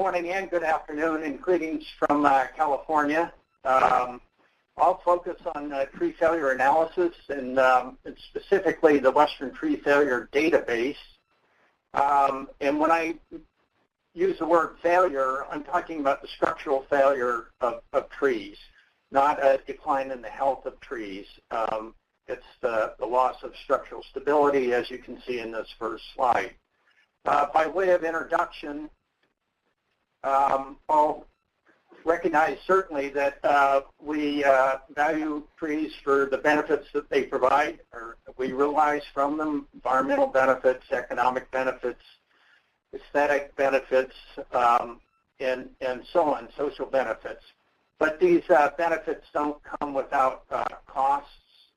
morning and good afternoon, and greetings from California. I'll focus on tree failure analysis and specifically the Western Tree Failure Database. And when I use the word failure, I'm talking about the structural failure of trees, not a decline in the health of trees. It's the loss of structural stability, as you can see in this first slide. By way of introduction, I'll recognize certainly that we value trees for the benefits that they provide, or we realize from them environmental benefits, economic benefits, aesthetic benefits, and so on, social benefits. But these benefits don't come without costs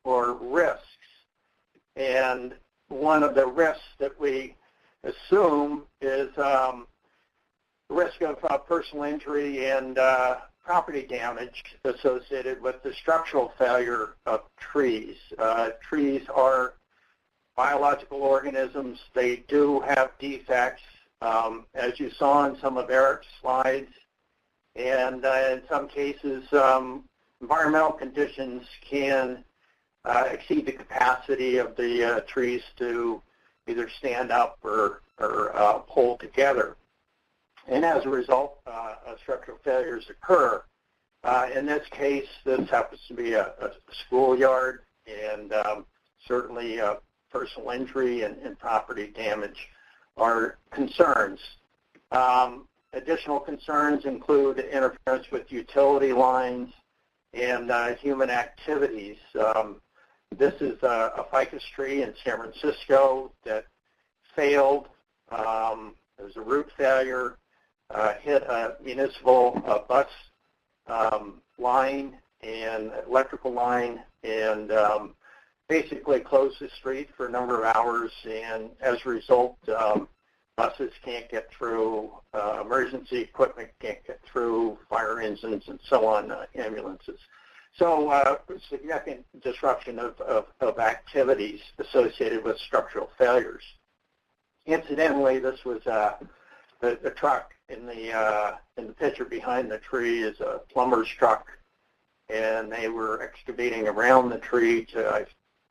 or risks. And one of the risks that we assume is risk of personal injury and property damage associated with the structural failure of trees. Trees are biological organisms. They do have defects, as you saw in some of Eric's slides. And in some cases, environmental conditions can exceed the capacity of the trees to either stand up or hold together. And as a result, structural failures occur. In this case, this happens to be a schoolyard, and certainly personal injury and property damage are concerns. Additional concerns include interference with utility lines and human activities. This is a ficus tree in San Francisco that failed. There's a root failure, hit a municipal bus line and electrical line, and basically closed the street for a number of hours, and as a result, buses can't get through, emergency equipment can't get through, fire engines and so on, ambulances. So significant disruption of activities associated with structural failures. Incidentally, this was the truck in the picture behind the tree is a plumber's truck, and they were excavating around the tree to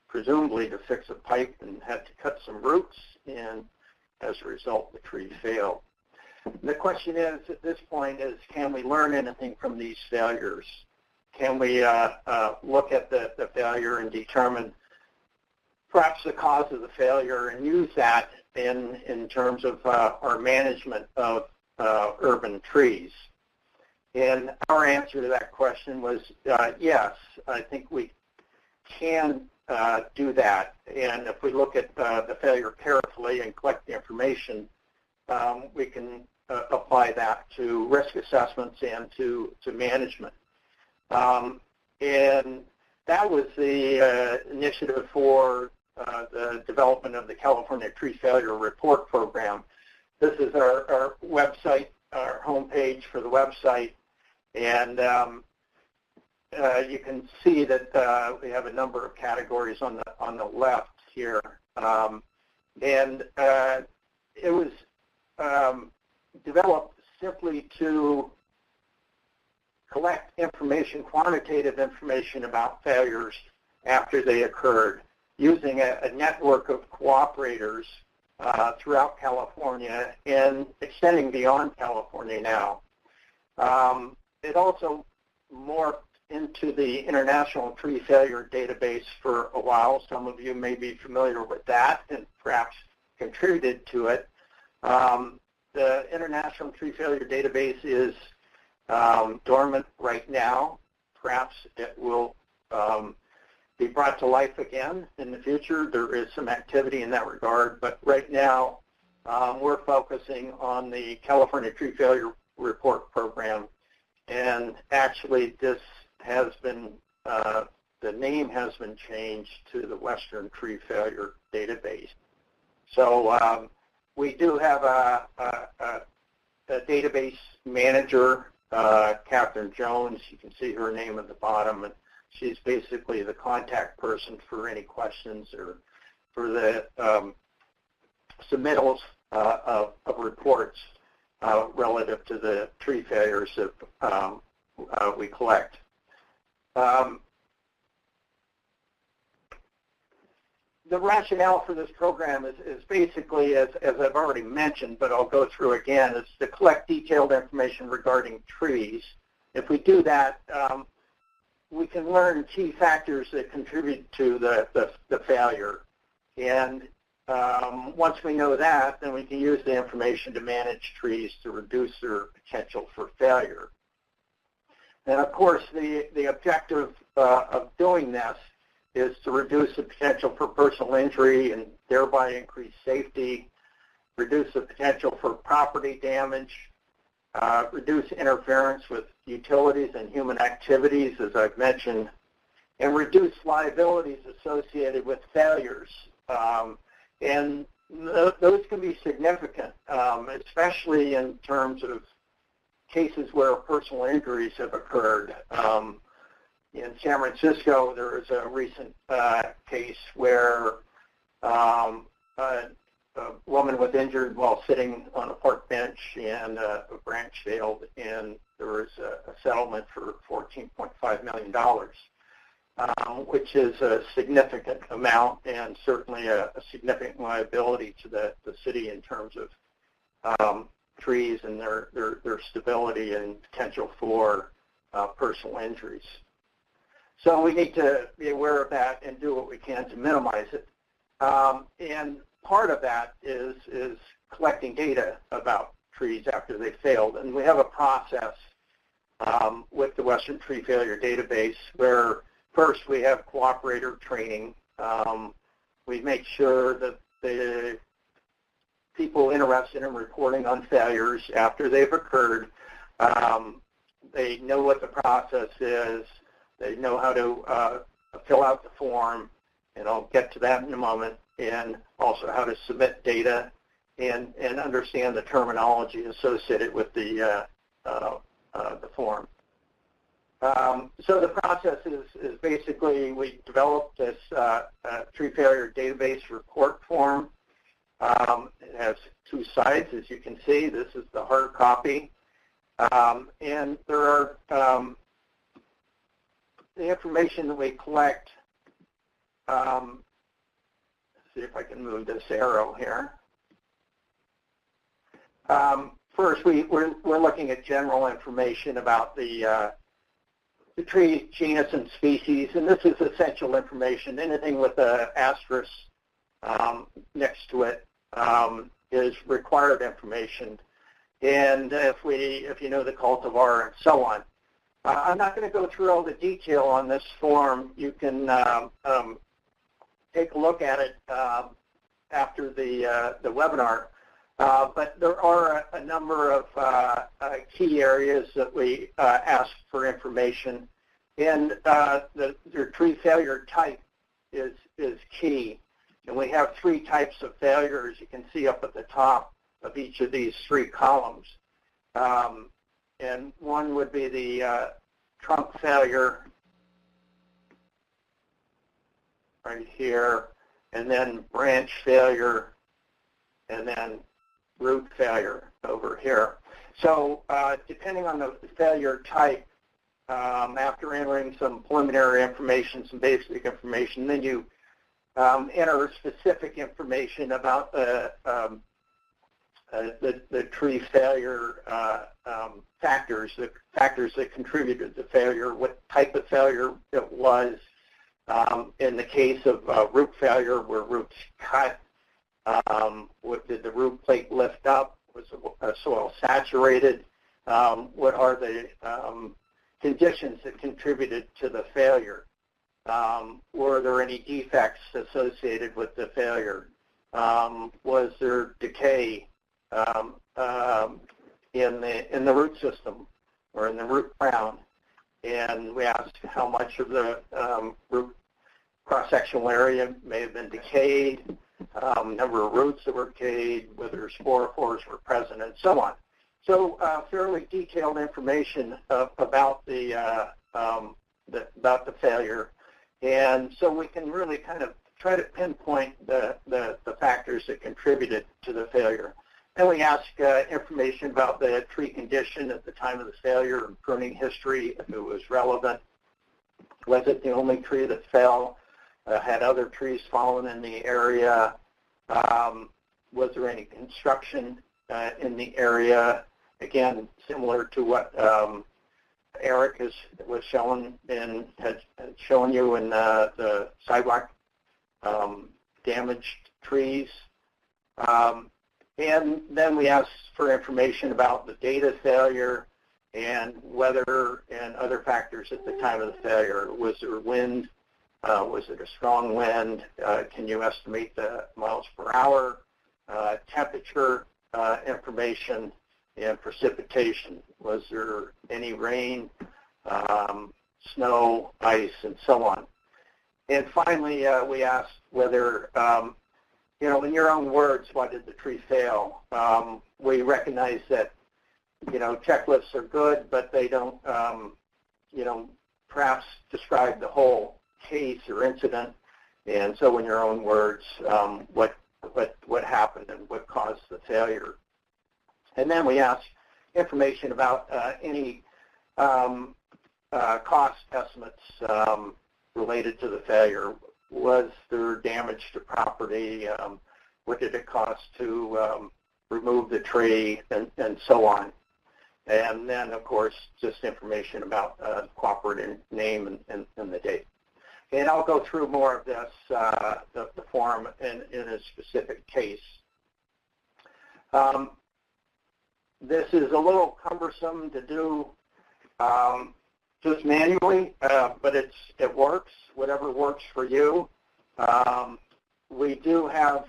presumably to fix a pipe, and had to cut some roots, and as a result, the tree failed. The question is, at this point, is can we learn anything from these failures? Can we look at the failure and determine perhaps the cause of the failure and use that in terms of our management of urban trees? And our answer to that question was yes, I think we can do that. And if we look at the failure carefully and collect the information, we can apply that to risk assessments and to management. And that was the initiative for the development of the California Tree Failure Report Program. This is our website, our homepage for the website, and you can see that we have a number of categories on the left here, and it was developed simply to collect information, quantitative information about failures after they occurred, using a network of cooperators throughout California and extending beyond California now. It also morphed into the International Tree Failure Database for a while. Some of you may be familiar with that and perhaps contributed to it. The International Tree Failure Database is dormant right now. Perhaps it will be brought to life again in the future. There is some activity in that regard, but right now we're focusing on the California Tree Failure Report Program, and actually this has been, the name has been changed to the Western Tree Failure Database. So we do have a database manager, Catherine Jones. You can see her name at the bottom, and she's basically the contact person for any questions or for the submittals of reports. relative to the tree failures that we collect. The rationale for this program is basically, as I've already mentioned, but I'll go through again, is to collect detailed information regarding trees. If we do that, we can learn key factors that contribute to the failure. And once we know that, then we can use the information to manage trees to reduce their potential for failure. And of course, the objective of doing this is to reduce the potential for personal injury and thereby increase safety, reduce the potential for property damage, reduce interference with utilities and human activities, as I've mentioned, and reduce liabilities associated with failures. And those can be significant, especially in terms of cases where personal injuries have occurred. In San Francisco, there was a recent case where a woman was injured while sitting on a park bench, and a branch failed, and there was a settlement for $14.5 million, which is a significant amount and certainly a significant liability to the city in terms of trees and their stability and potential for personal injuries. So we need to be aware of that and do what we can to minimize it. And part of that is collecting data about trees after they failed. And we have a process with the Western Tree Failure Database where first we have cooperator training. We make sure that the people interested in reporting on failures after they've occurred, they know what the process is. They know how to fill out the form, and I'll get to that in a moment, and also how to submit data and understand the terminology associated with the form. So the process is basically we developed this tree failure database report form. It has two sides, as you can see. This is the hard copy. And there are the information that we collect. Let's see if I can move this arrow here. First, we're looking at general information about the tree genus and species, and this is essential information. Anything with an asterisk next to it is required information. And if you know the cultivar and so on. I'm not going to go through all the detail on this form. You can take a look at it after the webinar. But there are a number of key areas that we ask for information. And the tree failure type is key. And we have three types of failures you can see up at the top of each of these three columns. And one would be the trunk failure right here, and then branch failure, and then root failure over here. So depending on the failure type, after entering some preliminary information, some basic information, then you enter specific information about the tree failure factors, the factors that contributed to failure, what type of failure it was. In the case of root failure, were roots cut? Did the root plate lift up? Was the soil saturated? What are the conditions that contributed to the failure? Were there any defects associated with the failure? Was there decay in the root system or in the root crown? And we asked how much of the root cross-sectional area may have been decayed, number of roots that were decayed, whether sporophores were present, and so on. So fairly detailed information about the failure, and so we can really kind of try to pinpoint the factors that contributed to the failure. Then we ask information about the tree condition at the time of the failure and pruning history, if it was relevant. Was it the only tree that fell? Had other trees fallen in the area? Was there any construction in the area? Again, similar to what Eric was showing and had shown you in the sidewalk damaged trees. And then we asked for information about the date of failure and weather and other factors at the time of the failure. Was there wind? Was it a strong wind? Can you estimate the miles per hour? Temperature information and precipitation. Was there any rain, snow, ice, and so on? And finally, we asked whether, in your own words, why did the tree fail? We recognize that, checklists are good, but they don't, perhaps describe the whole case or incident. And so in your own words, what happened and what caused the failure. And then we asked information about any cost estimates related to the failure. Was there damage to property? What did it cost to remove the tree, and so on? And then, of course, just information about the cooperative name and the date. And I'll go through more of this, the form in a specific case. This is a little cumbersome to do just manually, but it works, whatever works for you. We do have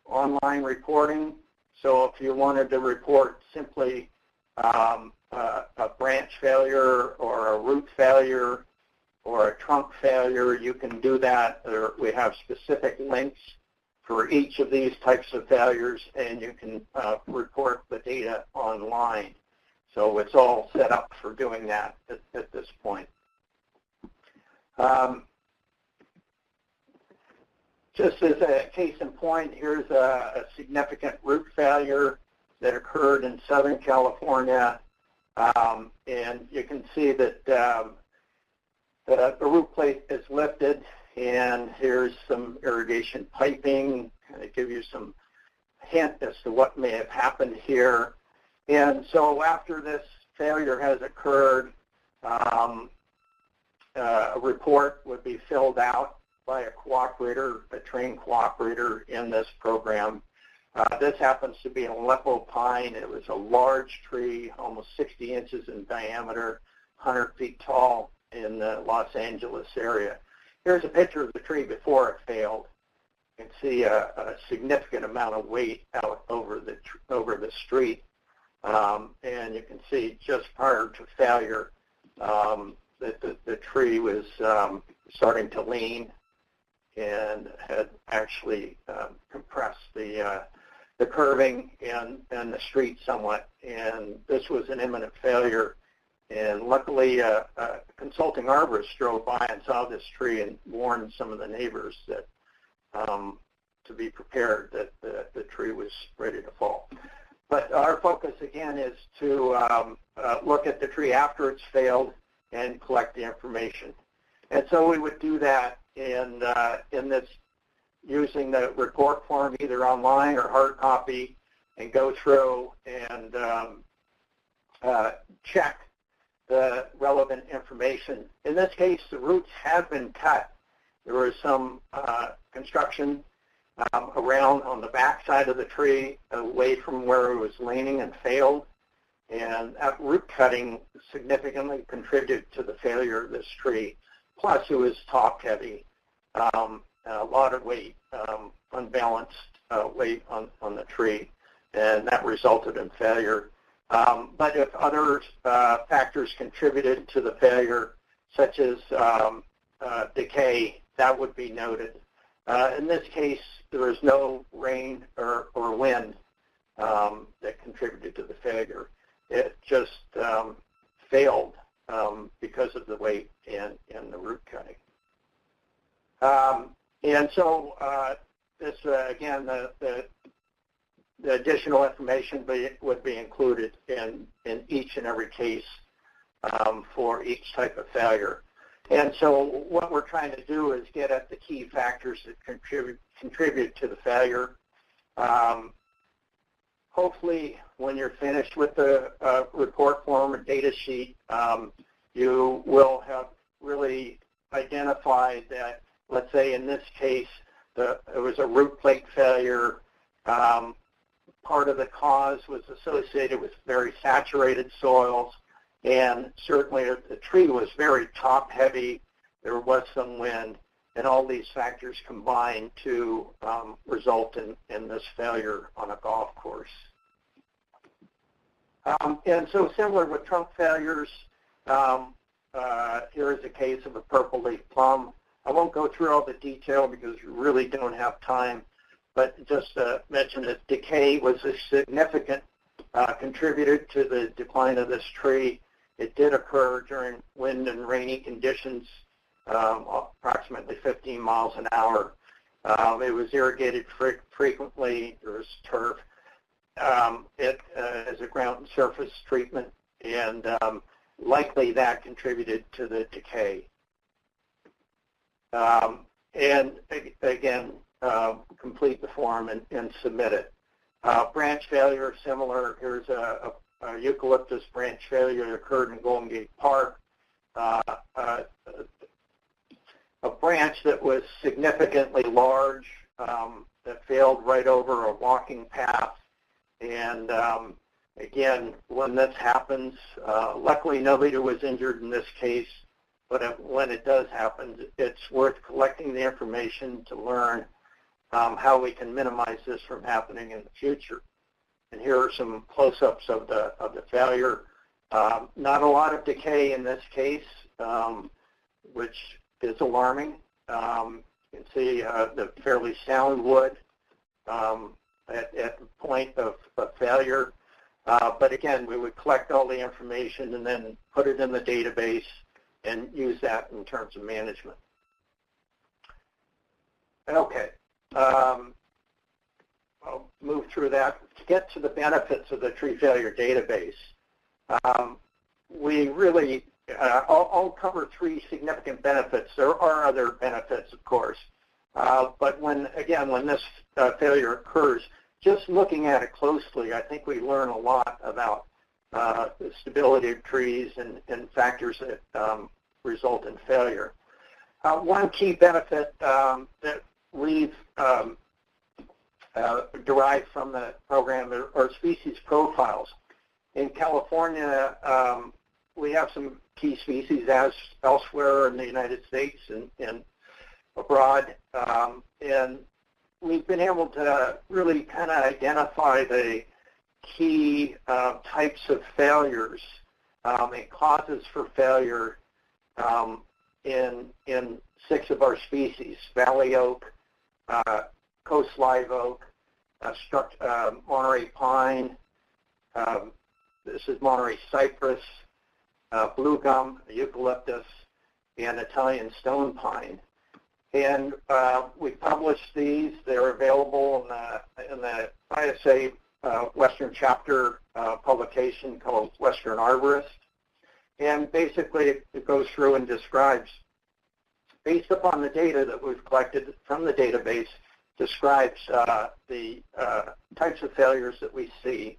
online reporting, so if you wanted to report simply a branch failure or a root failure or a trunk failure, you can do that. We have specific links for each of these types of failures, and you can report the data online. So it's all set up for doing that at this point. Just as a case in point, here's a significant root failure that occurred in Southern California. And you can see that the root plate is lifted, and here's some irrigation piping. They give you some hint as to what may have happened here. And so after this failure has occurred, a report would be filled out by a cooperator, a trained cooperator in this program. This happens to be an Aleppo pine. It was a large tree, almost 60 inches in diameter, 100 feet tall in the Los Angeles area. Here's a picture of the tree before it failed. You can see a significant amount of weight out over the street. And you can see just prior to failure that the tree was starting to lean and had actually compressed the curving and the street somewhat. And this was an imminent failure. And luckily, a consulting arborist drove by and saw this tree and warned some of the neighbors that to be prepared that the tree was ready to fall. But our focus, again, is to look at the tree after it's failed and collect the information. And so we would do that in this, using the report form either online or hard copy, and go through and check the relevant information. In this case, the roots have been cut. There was some construction around on the back side of the tree, away from where it was leaning and failed. And that root cutting significantly contributed to the failure of this tree. Plus, it was top heavy, a lot of weight, unbalanced weight on the tree, and that resulted in failure. But if other factors contributed to the failure, such as decay, that would be noted. In this case, there was no rain or wind that contributed to the failure. It just failed because of the weight and the root cutting. And so this, again, the the additional information would be included in each and every case for each type of failure. And so what we're trying to do is get at the key factors that contribute to the failure. Hopefully, when you're finished with the report form or data sheet, you will have really identified that, let's say in this case, it was a root plate failure. Part of the cause was associated with very saturated soils, and certainly the tree was very top heavy. There was some wind, and all these factors combined to result in this failure on a golf course. And so similar with trunk failures, here is a case of a purple leaf plum. I won't go through all the detail because we really don't have time, but just to mention that decay was a significant contributor to the decline of this tree. It did occur during wind and rainy conditions, approximately 15 miles an hour. It was irrigated frequently. There was turf. It as a ground surface treatment, and likely that contributed to the decay. And again, complete the form and submit it. Branch failure, similar. Here's a eucalyptus branch failure that occurred in Golden Gate Park. A branch that was significantly large that failed right over a walking path. And again, when this happens, luckily nobody was injured in this case, but when it does happen, it's worth collecting the information to learn how we can minimize this from happening in the future. And here are some close-ups of the failure. Not a lot of decay in this case, which is alarming. You can see the fairly sound wood at the point of failure. But again, we would collect all the information and then put it in the database and use that in terms of management. Okay. I'll move through that. To get to the benefits of the tree failure database, we really, I'll cover three significant benefits. There are other benefits, of course, but when this failure occurs, just looking at it closely, I think we learn a lot about the stability of trees and factors that result in failure. One key benefit that we've derived from the program are species profiles. In California, we have some key species as elsewhere in the United States and abroad, and we've been able to really kind of identify the key types of failures and causes for failure in 6 of our species: valley oak, coast live oak, Monterey pine, this is Monterey cypress, blue gum, eucalyptus, and Italian stone pine. And we published these. They're available in the ISA Western Chapter publication called Western Arborist. And basically, it goes through and describes, based upon the data that we've collected from the database, describes the types of failures that we see.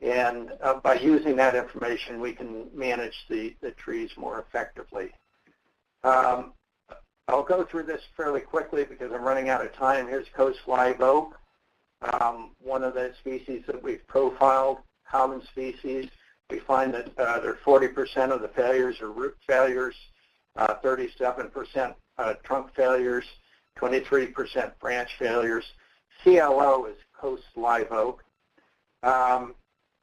And by using that information, we can manage the trees more effectively. I'll go through this fairly quickly because I'm running out of time. Here's coast live oak, one of the species that we've profiled, common species. We find that 40% of the failures are root failures, 37% trunk failures, 23% branch failures. CLO is coast live oak.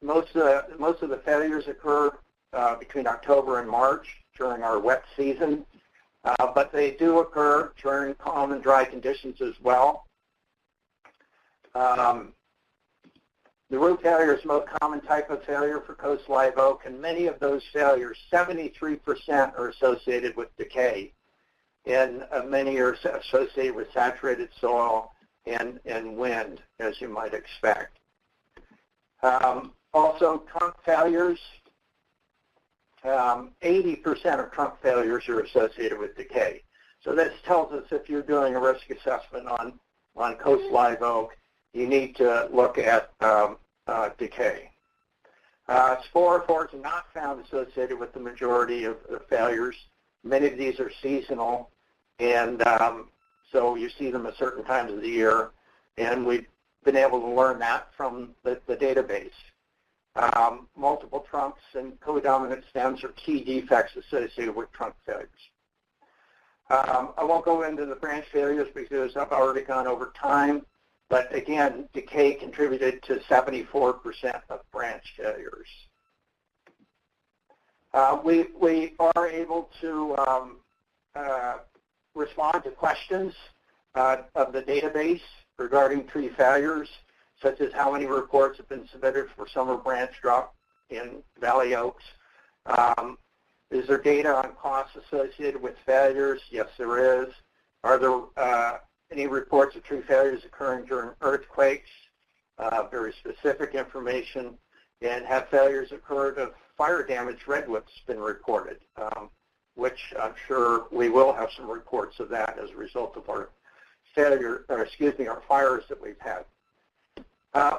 Most of the failures occur between October and March during our wet season, but they do occur during calm and dry conditions as well. The root failure is the most common type of failure for coast live oak, and many of those failures, 73%, are associated with decay, and many are associated with saturated soil and wind, as you might expect. Also, trunk failures. 80% of trunk failures are associated with decay. So this tells us if you're doing a risk assessment on coast live oak, you need to look at decay. Sporophores are not found associated with the majority of failures. Many of these are seasonal, and so you see them at certain times of the year, and we've been able to learn that from the database. Multiple trunks and codominant stems are key defects associated with trunk failures. I won't go into the branch failures because I've already gone over time, but again, decay contributed to 74% of branch failures. We are able to respond to questions of the database regarding tree failures, such as how many reports have been submitted for summer branch drop in valley oaks. Is there data on costs associated with failures? Yes, there is. Are there any reports of tree failures occurring during earthquakes? Very specific information. And have failures occurred of fire damaged redwoods been reported? Which I'm sure we will have some reports of that as a result of our our fires that we've had.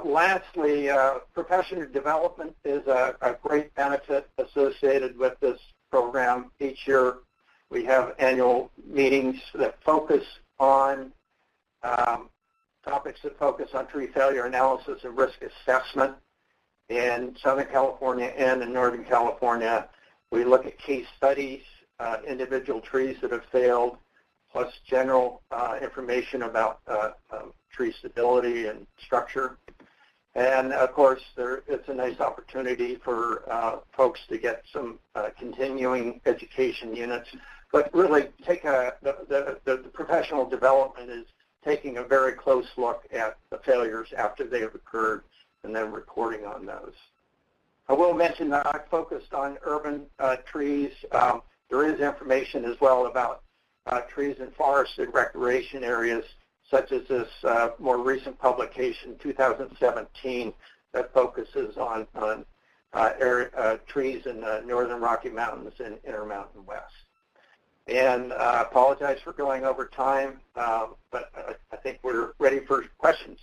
Lastly, professional development is a great benefit associated with this program. Each year we have annual meetings that focus on topics that focus on tree failure analysis and risk assessment. In Southern California and in Northern California, we look at case studies, individual trees that have failed, plus general information about tree stability and structure. And of course, it's a nice opportunity for folks to get some continuing education units. But really, the professional development is taking a very close look at the failures after they have occurred and then reporting on those. I will mention that I focused on urban trees. There is information as well about trees in forested recreation areas, such as this more recent publication, 2017, that focuses on trees in the northern Rocky Mountains and Intermountain West. And I apologize for going over time, but I think we're ready for questions.